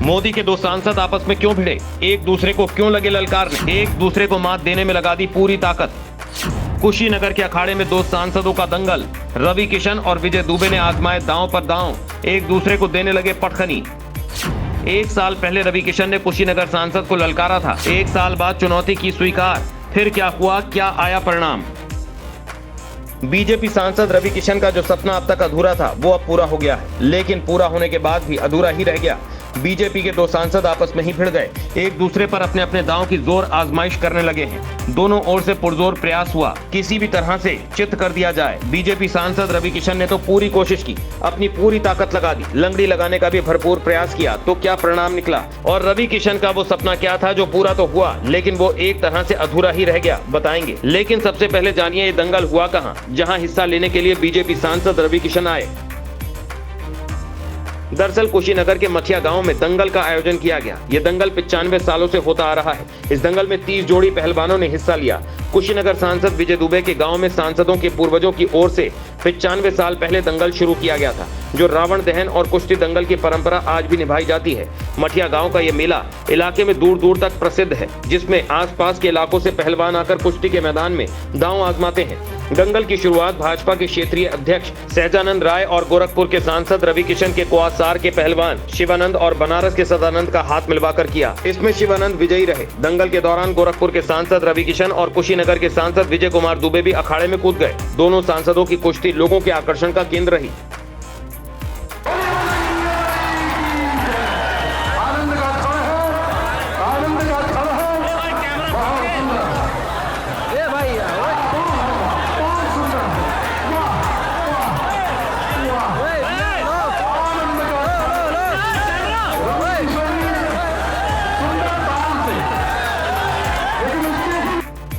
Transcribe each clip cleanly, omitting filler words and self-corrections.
मोदी के दो सांसद आपस में क्यों भिड़े, एक दूसरे को क्यों लगे ललकारने, एक दूसरे को मात देने में लगा दी पूरी ताकत। कुशीनगर के अखाड़े में दो सांसदों का दंगल, रवि किशन और विजय दुबे ने आजमाए दांव पर दांव, एक दूसरे को देने लगे पटखनी। एक साल पहले रवि किशन ने कुशीनगर सांसद को ललकारा था, एक साल बाद चुनौती की स्वीकार। फिर क्या हुआ, क्या आया परिणाम। बीजेपी सांसद रवि किशन का जो सपना अब तक अधूरा था वो अब पूरा हो गया है, लेकिन पूरा होने के बाद भी अधूरा ही रह गया। बीजेपी के दो सांसद आपस में ही भिड़ गए, एक दूसरे पर अपने अपने दांव की जोर आजमाइश करने लगे हैं। दोनों ओर से पुरजोर प्रयास हुआ किसी भी तरह से चित कर दिया जाए। बीजेपी सांसद रवि किशन ने तो पूरी कोशिश की, अपनी पूरी ताकत लगा दी, लंगड़ी लगाने का भी भरपूर प्रयास किया, तो क्या परिणाम निकला। और रवि किशन का वो सपना क्या था जो पूरा तो हुआ लेकिन वो एक तरह से अधूरा ही रह गया, बताएंगे। लेकिन सबसे पहले जानिए ये दंगल हुआ कहाँ, जहाँ हिस्सा लेने के लिए बीजेपी सांसद रवि किशन आए। दरअसल कुशीनगर के मथिया गांव में दंगल का आयोजन किया गया। ये दंगल 95 सालों से होता आ रहा है। इस दंगल में 30 जोड़ी पहलवानों ने हिस्सा लिया। कुशीनगर सांसद विजय दुबे के गांव में सांसदों के पूर्वजों की ओर से 95 साल पहले दंगल शुरू किया गया था, जो रावण दहन और कुश्ती दंगल की परंपरा आज भी निभाई जाती है। मठिया गांव का ये मेला इलाके में दूर दूर तक प्रसिद्ध है, जिसमें आसपास के इलाकों से पहलवान आकर कुश्ती के मैदान में दांव आजमाते हैं। दंगल की शुरुआत भाजपा के क्षेत्रीय अध्यक्ष सहजानंद राय और गोरखपुर के सांसद रवि किशन के कुआसार के पहलवान शिवानंद और बनारस के सदानंद का हाथ मिलवाकर किया। इसमें शिवानंद विजयी रहे। दंगल के दौरान गोरखपुर के सांसद रवि किशन और कुशीनगर के सांसद विजय कुमार दुबे भी अखाड़े में कूद गए। दोनों सांसदों की कुश्ती लोगों के आकर्षण का केंद्र रही।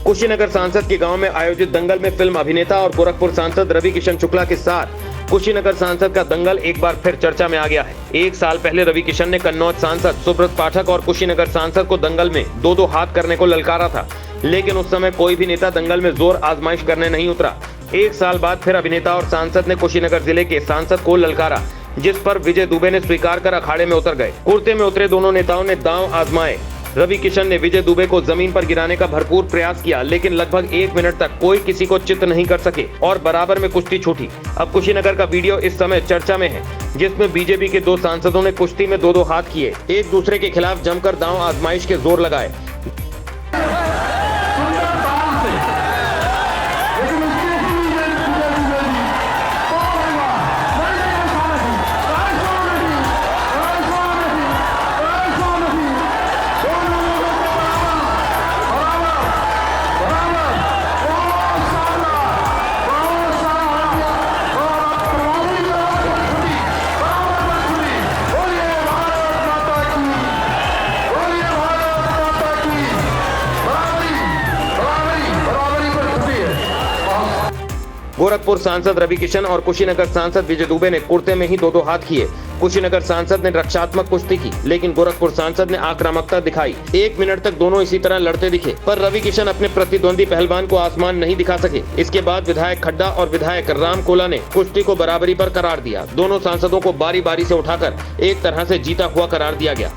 कुशीनगर सांसद के गांव में आयोजित दंगल में फिल्म अभिनेता और गोरखपुर सांसद रवि किशन शुक्ला के साथ कुशीनगर सांसद का दंगल एक बार फिर चर्चा में आ गया है। एक साल पहले रवि किशन ने कन्नौज सांसद सुब्रत पाठक और कुशीनगर सांसद को दंगल में दो दो हाथ करने को ललकारा था, लेकिन उस समय कोई भी नेता दंगल में जोर आजमाइश करने नहीं उतरा। एक साल बाद फिर अभिनेता और सांसद ने कुशीनगर जिले के सांसद को ललकारा, जिस पर विजय दुबे ने स्वीकार कर अखाड़े में उतर गए। कुर्ते में उतरे दोनों नेताओं ने दांव आजमाए। रवि किशन ने विजय दुबे को जमीन पर गिराने का भरपूर प्रयास किया, लेकिन लगभग 1 मिनट तक कोई किसी को चित नहीं कर सके और बराबर में कुश्ती छूटी। अब कुशीनगर का वीडियो इस समय चर्चा में है, जिसमें बीजेपी के दो सांसदों ने कुश्ती में दो दो हाथ किए, एक दूसरे के खिलाफ जमकर दांव आजमाइश के जोर लगाए। गोरखपुर सांसद रवि किशन और कुशीनगर सांसद विजय दुबे ने कुर्ते में ही दो दो हाथ किए। कुशीनगर सांसद ने रक्षात्मक कुश्ती की, लेकिन गोरखपुर सांसद ने आक्रामकता दिखाई। 1 मिनट तक दोनों इसी तरह लड़ते दिखे, पर रवि किशन अपने प्रतिद्वंदी पहलवान को आसमान नहीं दिखा सके। इसके बाद विधायक खड्डा और विधायक राम कोला ने कुश्ती को बराबरी पर करार दिया। दोनों सांसदों को बारी बारी से उठाकर एक तरह से जीता हुआ करार दिया गया।